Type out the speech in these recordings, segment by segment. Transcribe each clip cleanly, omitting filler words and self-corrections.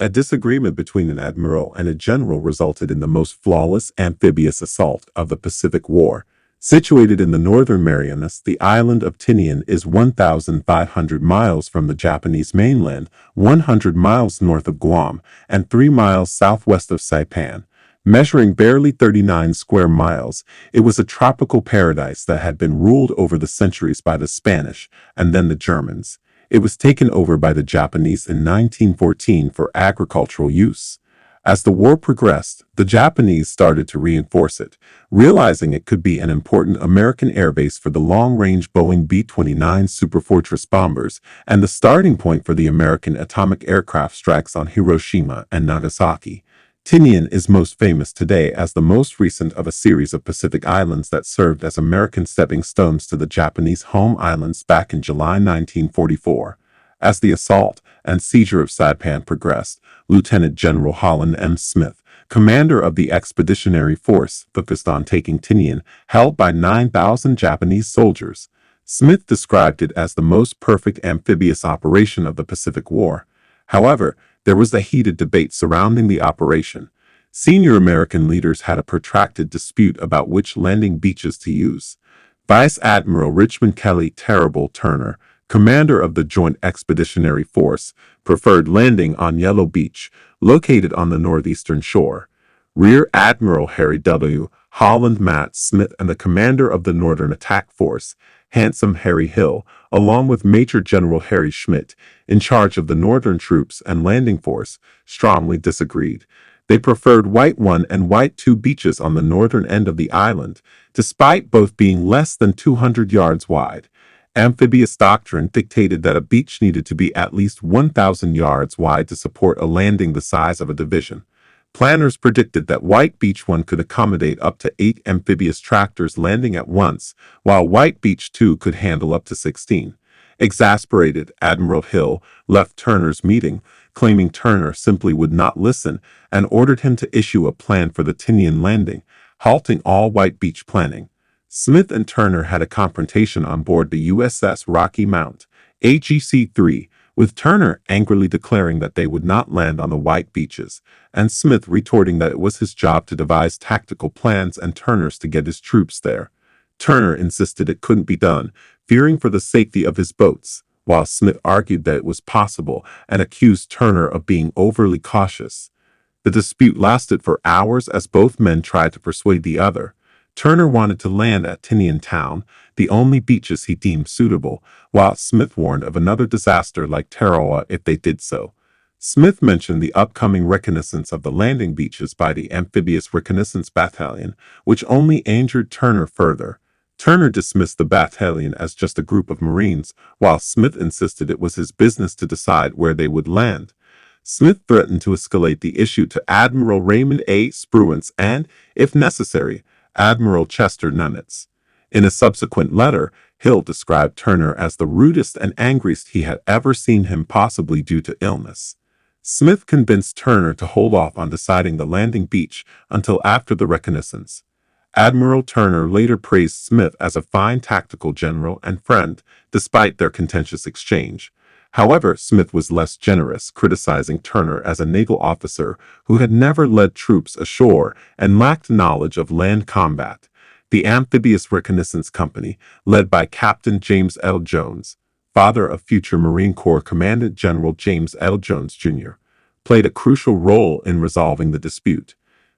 A disagreement between an admiral and a general resulted in the most flawless amphibious assault of the Pacific War. Situated in the northern Marianas, the island of Tinian is 1,500 miles from the Japanese mainland, 100 miles north of Guam, and 3 miles southwest of Saipan. Measuring barely 39 square miles, it was a tropical paradise that had been ruled over the centuries by the Spanish and then the Germans. It was taken over by the Japanese in 1914 for agricultural use. As the war progressed, the Japanese started to reinforce it, realizing it could be an important American airbase for the long-range Boeing B-29 Superfortress bombers and the starting point for the American atomic aircraft strikes on Hiroshima and Nagasaki. Tinian is most famous today as the most recent of a series of Pacific islands that served as American stepping stones to the Japanese home islands back in July 1944. As the assault and seizure of Saipan progressed, Lieutenant General Holland M. Smith, commander of the Expeditionary Force, focused on taking Tinian, held by 9,000 Japanese soldiers. Smith described it as the most perfect amphibious operation of the Pacific War. However, there was a heated debate surrounding the operation. Senior American leaders had a protracted dispute about which landing beaches to use. Vice Admiral Richmond Kelly Terrible Turner, commander of the Joint Expeditionary Force, preferred landing on Yellow Beach, located on the northeastern shore. Rear Admiral Harry W. Holland Matt Smith and the commander of the Northern Attack Force, Handsome Harry Hill, along with Major General Harry Schmidt, in charge of the Northern Troops and Landing Force, strongly disagreed. They preferred White 1 and White 2 beaches on the northern end of the island, despite both being less than 200 yards wide. Amphibious doctrine dictated that a beach needed to be at least 1,000 yards wide to support a landing the size of a division. Planners predicted that White Beach 1 could accommodate up to 8 amphibious tractors landing at once, while White Beach 2 could handle up to 16. Exasperated, Admiral Hill left Turner's meeting, claiming Turner simply would not listen, and ordered him to issue a plan for the Tinian landing, halting all White Beach planning. Smith and Turner had a confrontation on board the USS Rocky Mount, AGC-3, with Turner angrily declaring that they would not land on the White Beaches, and Smith retorting that it was his job to devise tactical plans and Turner's to get his troops there. Turner insisted it couldn't be done, fearing for the safety of his boats, while Smith argued that it was possible and accused Turner of being overly cautious. The dispute lasted for hours as both men tried to persuade the other. Turner wanted to land at Tinian Town, the only beaches he deemed suitable, while Smith warned of another disaster like Tarawa if they did so. Smith mentioned the upcoming reconnaissance of the landing beaches by the Amphibious Reconnaissance Battalion, which only injured Turner further. Turner dismissed the battalion as just a group of Marines, while Smith insisted it was his business to decide where they would land. Smith threatened to escalate the issue to Admiral Raymond A. Spruance and, if necessary, Admiral Chester Nimitz. In a subsequent letter, Hill described Turner as the rudest and angriest he had ever seen him, possibly due to illness. Smith convinced Turner to hold off on deciding the landing beach until after the reconnaissance. Admiral Turner later praised Smith as a fine tactical general and friend, despite their contentious exchange. However, Smith was less generous, criticizing Turner as a naval officer who had never led troops ashore and lacked knowledge of land combat. The Amphibious Reconnaissance Company, led by Captain James L. Jones, father of future Marine Corps Commandant General James L. Jones, Jr., played a crucial role in resolving the dispute.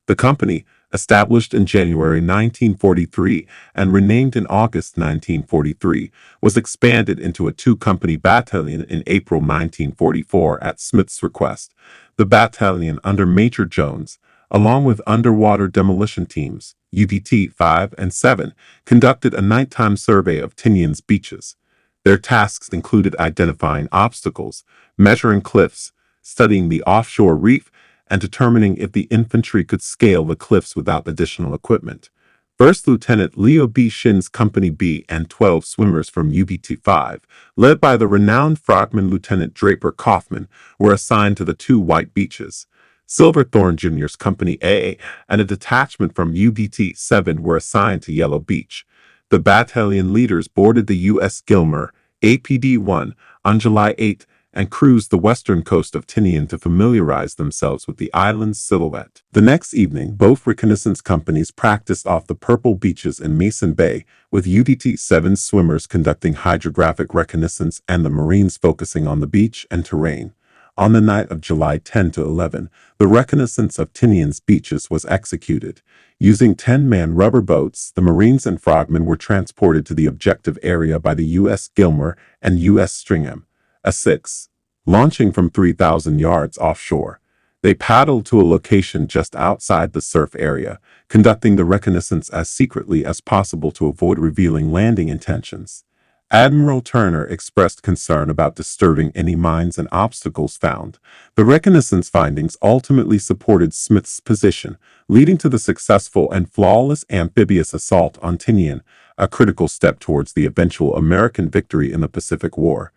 The company, established in January 1943 and renamed in August 1943, was expanded into a 2-company battalion in April 1944 at Smith's request. The battalion under Major Jones, along with underwater demolition teams, UDT 5 and 7, conducted a nighttime survey of Tinian's beaches. Their tasks included identifying obstacles, measuring cliffs, studying the offshore reef, and determining if the infantry could scale the cliffs without additional equipment. First Lieutenant Leo B. Shin's Company B and 12 swimmers from UBT-5, led by the renowned frogman Lieutenant Draper Kaufman, were assigned to the 2 White Beaches. Silverthorne Jr.'s Company A and a detachment from UBT-7 were assigned to Yellow Beach. The battalion leaders boarded the U.S. Gilmer, APD-1, on July 8 and cruised the western coast of Tinian to familiarize themselves with the island's silhouette. The next evening, both reconnaissance companies practiced off the purple beaches in Mason Bay, with UDT-7 swimmers conducting hydrographic reconnaissance and the Marines focusing on the beach and terrain. On the night of July 10 to 11, the reconnaissance of Tinian's beaches was executed. Using 10-man rubber boats, the Marines and frogmen were transported to the objective area by the U.S. Gilmer and U.S. Stringham, A6, launching from 3,000 yards offshore. They paddled to a location just outside the surf area, conducting the reconnaissance as secretly as possible to avoid revealing landing intentions. Admiral Turner expressed concern about disturbing any mines and obstacles found. The reconnaissance findings ultimately supported Smith's position, leading to the successful and flawless amphibious assault on Tinian, a critical step towards the eventual American victory in the Pacific War.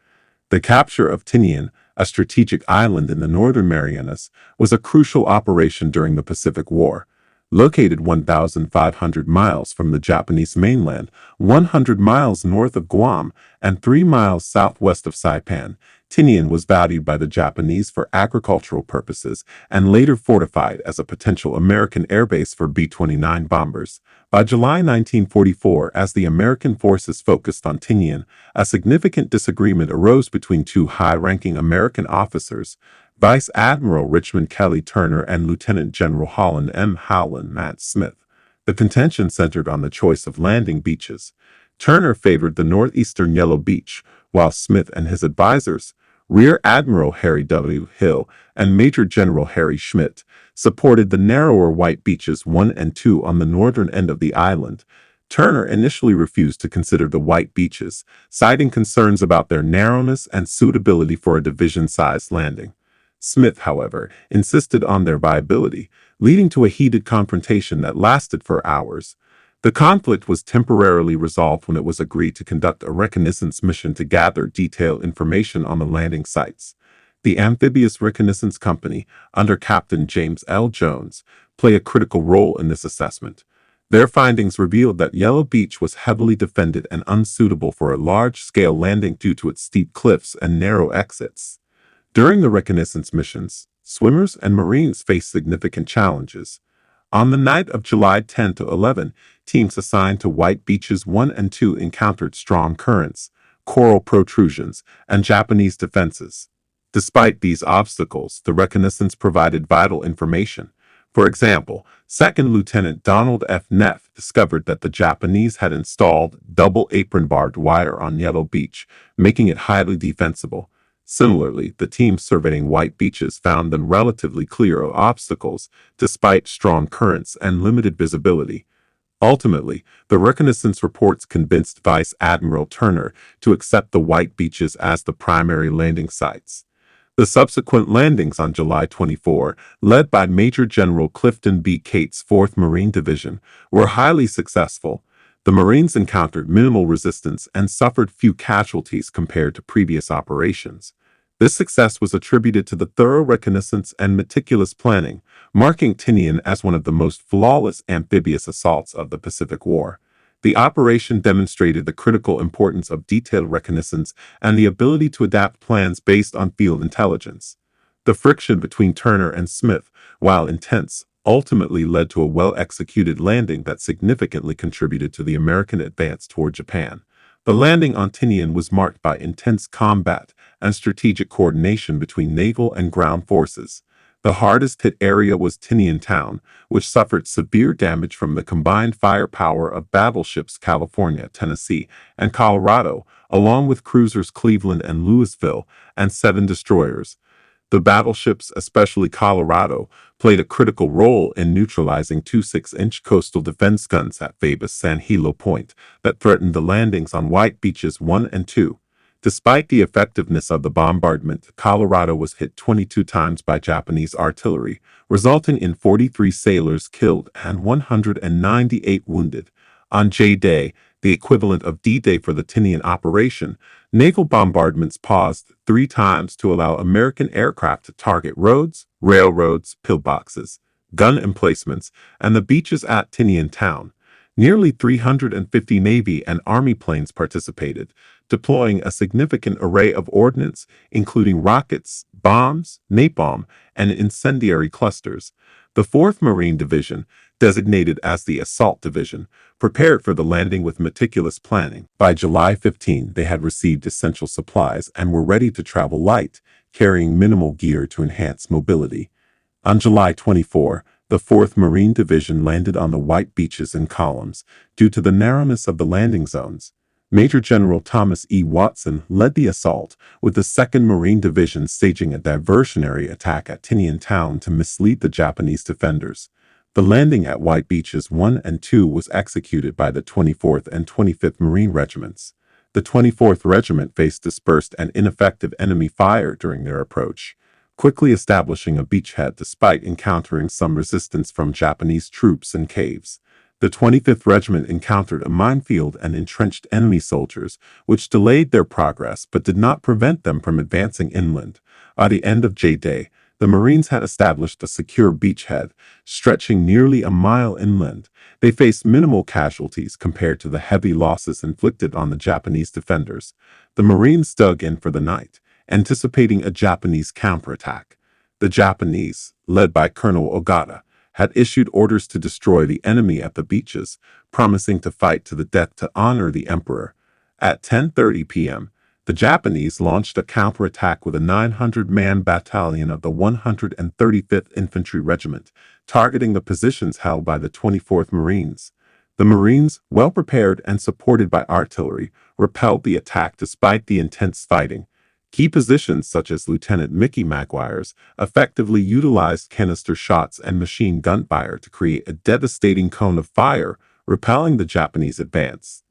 The capture of Tinian, a strategic island in the Northern Marianas, was a crucial operation during the Pacific War. Located 1,500 miles from the Japanese mainland, 100 miles north of Guam, and 3 miles southwest of Saipan, Tinian was valued by the Japanese for agricultural purposes and later fortified as a potential American airbase for B-29 bombers. By July 1944, as the American forces focused on Tinian, a significant disagreement arose between two high-ranking American officers, Vice Admiral Richmond Kelly Turner and Lieutenant General Holland M. Howland Matt Smith. The contention centered on the choice of landing beaches. Turner favored the northeastern Yellow Beach, while Smith and his advisors, Rear Admiral Harry W. Hill and Major General Harry Schmidt, supported the narrower White Beaches 1 and 2 on the northern end of the island. Turner initially refused to consider the White Beaches, citing concerns about their narrowness and suitability for a division-sized landing. Smith, however, insisted on their viability, leading to a heated confrontation that lasted for hours. The conflict was temporarily resolved when it was agreed to conduct a reconnaissance mission to gather detailed information on the landing sites. The Amphibious Reconnaissance Company, under Captain James L. Jones, played a critical role in this assessment. Their findings revealed that Yellow Beach was heavily defended and unsuitable for a large-scale landing due to its steep cliffs and narrow exits. During the reconnaissance missions, swimmers and Marines faced significant challenges. On the night of July 10 to 11, teams assigned to White Beaches 1 and 2 encountered strong currents, coral protrusions, and Japanese defenses. Despite these obstacles, the reconnaissance provided vital information. For example, Second Lieutenant Donald F. Neff discovered that the Japanese had installed double apron barbed wire on Yellow Beach, making it highly defensible. Similarly, the team surveying White Beaches found them relatively clear of obstacles, despite strong currents and limited visibility. Ultimately, the reconnaissance reports convinced Vice Admiral Turner to accept the White Beaches as the primary landing sites. The subsequent landings on July 24, led by Major General Clifton B. Cates' 4th Marine Division, were highly successful. The Marines encountered minimal resistance and suffered few casualties compared to previous operations. This success was attributed to the thorough reconnaissance and meticulous planning, marking Tinian as one of the most flawless amphibious assaults of the Pacific War. The operation demonstrated the critical importance of detailed reconnaissance and the ability to adapt plans based on field intelligence. The friction between Turner and Smith, while intense, ultimately led to a well-executed landing that significantly contributed to the American advance toward Japan. The landing on Tinian was marked by intense combat and strategic coordination between naval and ground forces. The hardest-hit area was Tinian Town, which suffered severe damage from the combined firepower of battleships California, Tennessee, and Colorado, along with cruisers Cleveland and Louisville, and 7 destroyers. The battleships, especially Colorado, played a critical role in neutralizing 2 6-inch coastal defense guns at Phoebus San Hilo Point that threatened the landings on White Beaches 1 and 2. Despite the effectiveness of the bombardment, Colorado was hit 22 times by Japanese artillery, resulting in 43 sailors killed and 198 wounded. On J-Day, the equivalent of D-Day for the Tinian operation, naval bombardments paused 3 times to allow American aircraft to target roads, railroads, pillboxes, gun emplacements, and the beaches at Tinian Town. Nearly 350 Navy and Army planes participated, deploying a significant array of ordnance, including rockets, bombs, napalm, and incendiary clusters. The 4th Marine Division, designated as the Assault Division, prepared for the landing with meticulous planning. By July 15, they had received essential supplies and were ready to travel light, carrying minimal gear to enhance mobility. On July 24, the 4th Marine Division landed on the white beaches in columns due to the narrowness of the landing zones. Major General Thomas E. Watson led the assault, with the 2nd Marine Division staging a diversionary attack at Tinian Town to mislead the Japanese defenders. The landing at White Beaches 1 and 2 was executed by the 24th and 25th Marine Regiments. The 24th Regiment faced dispersed and ineffective enemy fire during their approach, quickly establishing a beachhead despite encountering some resistance from Japanese troops in caves. The 25th Regiment encountered a minefield and entrenched enemy soldiers, which delayed their progress but did not prevent them from advancing inland. By the end of J-Day, the Marines had established a secure beachhead, stretching nearly a mile inland. They faced minimal casualties compared to the heavy losses inflicted on the Japanese defenders. The Marines dug in for the night, anticipating a Japanese counterattack. The Japanese, led by Colonel Ogata, had issued orders to destroy the enemy at the beaches, promising to fight to the death to honor the emperor. At 10:30 p.m., the Japanese launched a counterattack with a 900-man battalion of the 135th Infantry Regiment, targeting the positions held by the 24th Marines. The Marines, well prepared and supported by artillery, repelled the attack despite the intense fighting. Key positions such as Lieutenant Mickey Maguire's effectively utilized canister shots and machine gun fire to create a devastating cone of fire, repelling the Japanese advance.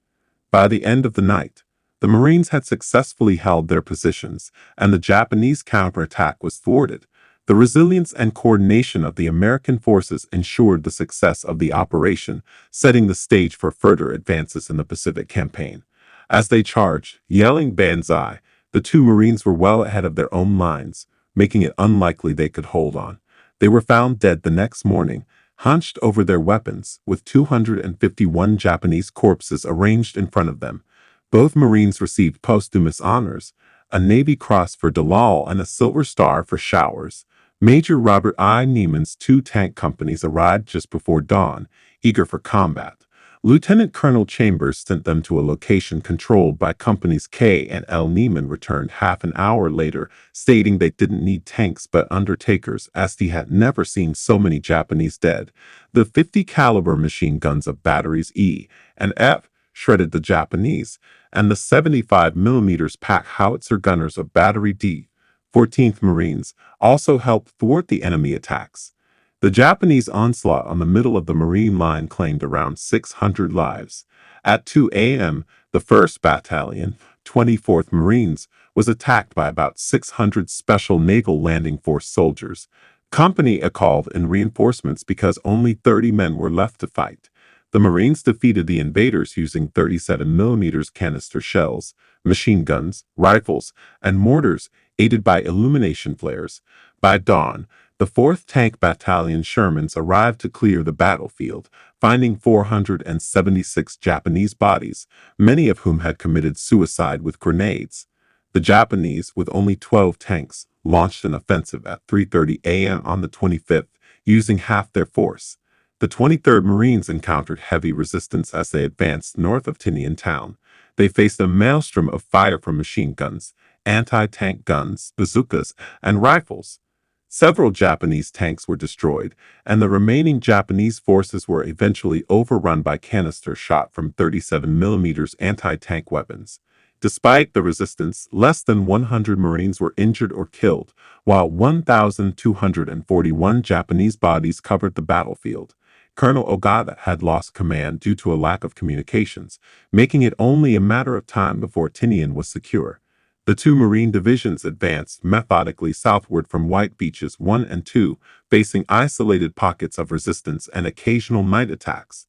By the end of the night, the Marines had successfully held their positions, and the Japanese counterattack was thwarted. The resilience and coordination of the American forces ensured the success of the operation, setting the stage for further advances in the Pacific campaign. As they charged, yelling "Banzai," the 2 Marines were well ahead of their own lines, making it unlikely they could hold on. They were found dead the next morning, hunched over their weapons, with 251 Japanese corpses arranged in front of them. Both Marines received posthumous honors, a Navy Cross for Dalal and a Silver Star for Showers. Major Robert I. Neiman's 2 tank companies arrived just before dawn, eager for combat. Lieutenant Colonel Chambers sent them to a location controlled by Companies K and L. Neiman returned half an hour later, stating they didn't need tanks but undertakers, as he had never seen so many Japanese dead. The 50 caliber machine guns of batteries E and F shredded the Japanese, and the 75mm pack howitzer gunners of Battery D, 14th Marines, also helped thwart the enemy attacks. The Japanese onslaught on the middle of the Marine line claimed around 600 lives. At 2 a.m., the 1st Battalion, 24th Marines, was attacked by about 600 Special Naval Landing Force soldiers. Company A called in reinforcements because only 30 men were left to fight. The Marines defeated the invaders using 37mm canister shells, machine guns, rifles, and mortars, aided by illumination flares. By dawn, the 4th Tank Battalion Shermans arrived to clear the battlefield, finding 476 Japanese bodies, many of whom had committed suicide with grenades. The Japanese, with only 12 tanks, launched an offensive at 3:30 a.m. on the 25th, using half their force. The 23rd Marines encountered heavy resistance as they advanced north of Tinian Town. They faced a maelstrom of fire from machine guns, anti-tank guns, bazookas, and rifles. Several Japanese tanks were destroyed, and the remaining Japanese forces were eventually overrun by canister shot from 37mm anti-tank weapons. Despite the resistance, less than 100 Marines were injured or killed, while 1,241 Japanese bodies covered the battlefield. Colonel Ogata had lost command due to a lack of communications, making it only a matter of time before Tinian was secure. The 2 Marine divisions advanced methodically southward from White Beaches 1 and 2, facing isolated pockets of resistance and occasional night attacks.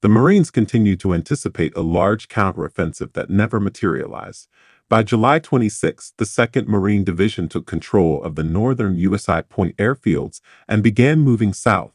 The Marines continued to anticipate a large counteroffensive that never materialized. By July 26, the 2nd Marine Division took control of the northern USI Point airfields and began moving south.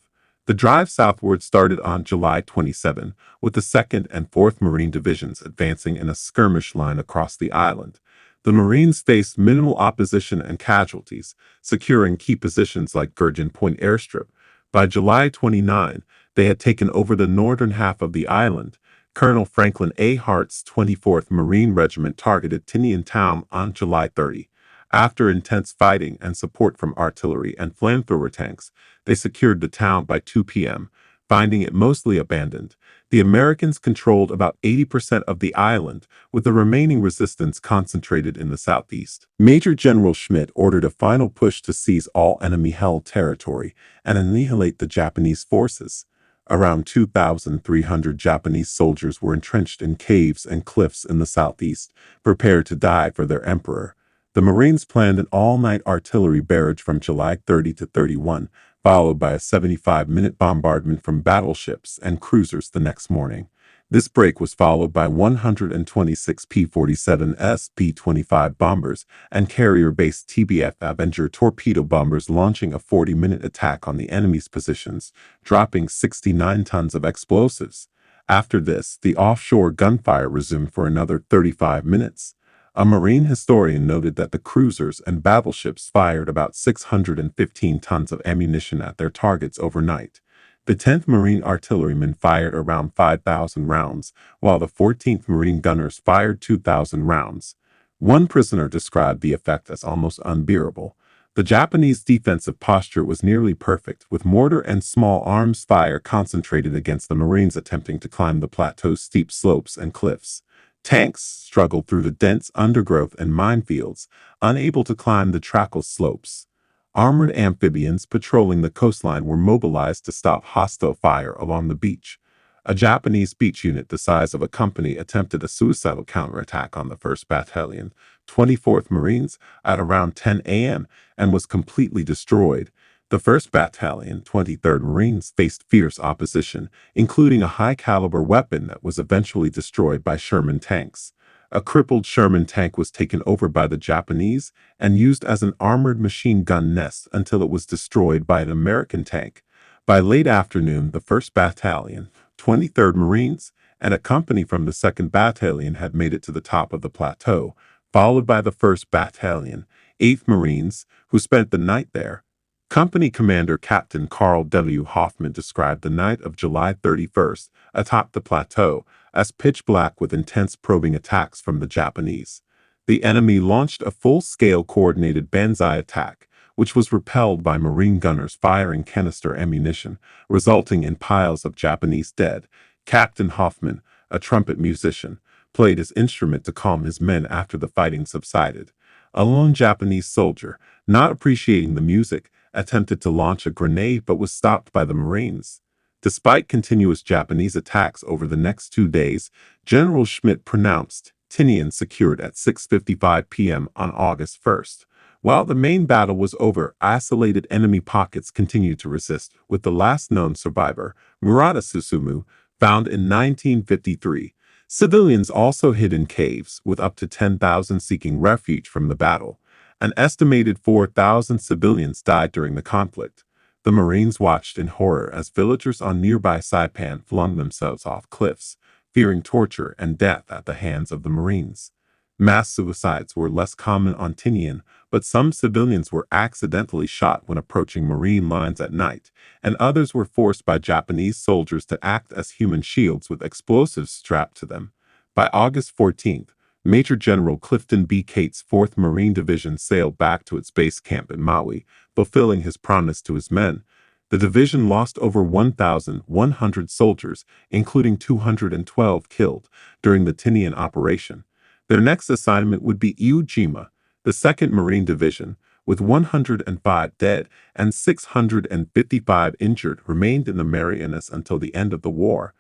The The drive southward started on July 27, with the 2nd and 4th Marine Divisions advancing in a skirmish line across the island. The Marines faced minimal opposition and casualties, securing key positions like Gurgen Point Airstrip. By July 29, they had taken over the northern half of the island. Colonel Franklin A. Hart's 24th Marine Regiment targeted Tinian Town on July 30. After intense fighting and support from artillery and flamethrower tanks, they secured the town by 2 p.m., finding it mostly abandoned. The Americans controlled about 80% of the island, with the remaining resistance concentrated in the southeast. Major General Schmidt ordered a final push to seize all enemy-held territory and annihilate the Japanese forces. Around 2,300 Japanese soldiers were entrenched in caves and cliffs in the southeast, prepared to die for their emperor. The Marines planned an all-night artillery barrage from July 30 to 31, followed by a 75-minute bombardment from battleships and cruisers the next morning. This break was followed by 126 P-47S P-25 bombers and carrier-based TBF Avenger torpedo bombers launching a 40-minute attack on the enemy's positions, dropping 69 tons of explosives. After this, the offshore gunfire resumed for another 35 minutes. A Marine historian noted that the cruisers and battleships fired about 615 tons of ammunition at their targets overnight. The 10th Marine Artillerymen fired around 5,000 rounds, while the 14th Marine Gunners fired 2,000 rounds. One prisoner described the effect as almost unbearable. The Japanese defensive posture was nearly perfect, with mortar and small arms fire concentrated against the Marines attempting to climb the plateau's steep slopes and cliffs. Tanks struggled through the dense undergrowth and minefields, unable to climb the trackless slopes. Armored amphibians patrolling the coastline were mobilized to stop hostile fire along the beach. A Japanese beach unit the size of a company attempted a suicidal counterattack on the 1st Battalion, 24th Marines, at around 10 a.m. and was completely destroyed. The 1st Battalion, 23rd Marines, faced fierce opposition, including a high-caliber weapon that was eventually destroyed by Sherman tanks. A crippled Sherman tank was taken over by the Japanese and used as an armored machine gun nest until it was destroyed by an American tank. By late afternoon, the 1st Battalion, 23rd Marines, and a company from the 2nd Battalion had made it to the top of the plateau, followed by the 1st Battalion, 8th Marines, who spent the night there. Company Commander Captain Carl W. Hoffman described the night of July 31st atop the plateau as pitch black with intense probing attacks from the Japanese. The enemy launched a full-scale coordinated banzai attack, which was repelled by Marine gunners firing canister ammunition, resulting in piles of Japanese dead. Captain Hoffman, a trumpet musician, played his instrument to calm his men after the fighting subsided. A lone Japanese soldier, not appreciating the music, attempted to launch a grenade but was stopped by the Marines. Despite continuous Japanese attacks over the next 2 days, General Schmidt pronounced Tinian secured at 6:55 p.m. on August 1st. While the main battle was over, isolated enemy pockets continued to resist, with the last known survivor, Murata Susumu, found in 1953. Civilians also hid in caves, with up to 10,000 seeking refuge from the battle. An estimated 4,000 civilians died during the conflict. The Marines watched in horror as villagers on nearby Saipan flung themselves off cliffs, fearing torture and death at the hands of the Marines. Mass suicides were less common on Tinian, but some civilians were accidentally shot when approaching Marine lines at night, and others were forced by Japanese soldiers to act as human shields with explosives strapped to them. By August 14th, Major General Clifton B. Cates' 4th Marine Division sailed back to its base camp in Maui, fulfilling his promise to his men. The division lost over 1,100 soldiers, including 212 killed, during the Tinian operation. Their next assignment would be Iwo Jima. The 2nd Marine Division, with 105 dead and 655 injured, remained in the Marianas until the end of the war.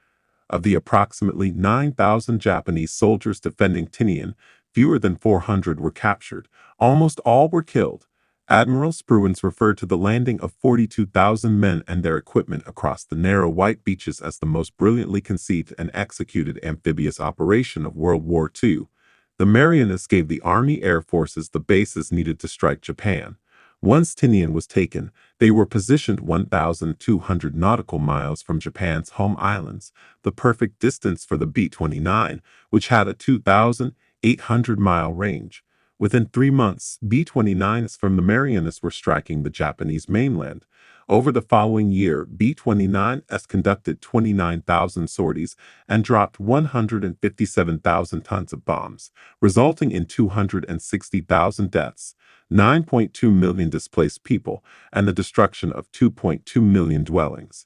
Of the approximately 9,000 Japanese soldiers defending Tinian, fewer than 400 were captured. Almost all were killed. Admiral Spruance referred to the landing of 42,000 men and their equipment across the narrow white beaches as the most brilliantly conceived and executed amphibious operation of World War II. The Marianas gave the Army Air Forces the bases needed to strike Japan. Once Tinian was taken, they were positioned 1,200 nautical miles from Japan's home islands, the perfect distance for the B-29, which had a 2,800-mile range. Within 3 months, B-29s from the Marianas were striking the Japanese mainland. Over the following year, B-29s conducted 29,000 sorties and dropped 157,000 tons of bombs, resulting in 260,000 deaths, 9.2 million displaced people, and the destruction of 2.2 million dwellings.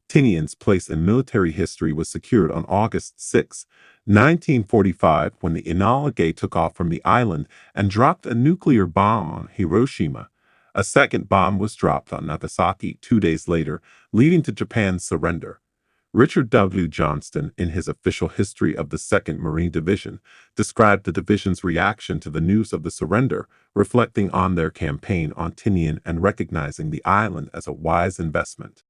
Tinian's place in military history was secured on August 6, 1945, when the Enola Gay took off from the island and dropped a nuclear bomb on Hiroshima. A second bomb was dropped on Nagasaki 2 days later, leading to Japan's surrender. Richard W. Johnston, in his official history of the 2nd Marine Division, described the division's reaction to the news of the surrender, reflecting on their campaign on Tinian and recognizing the island as a wise investment.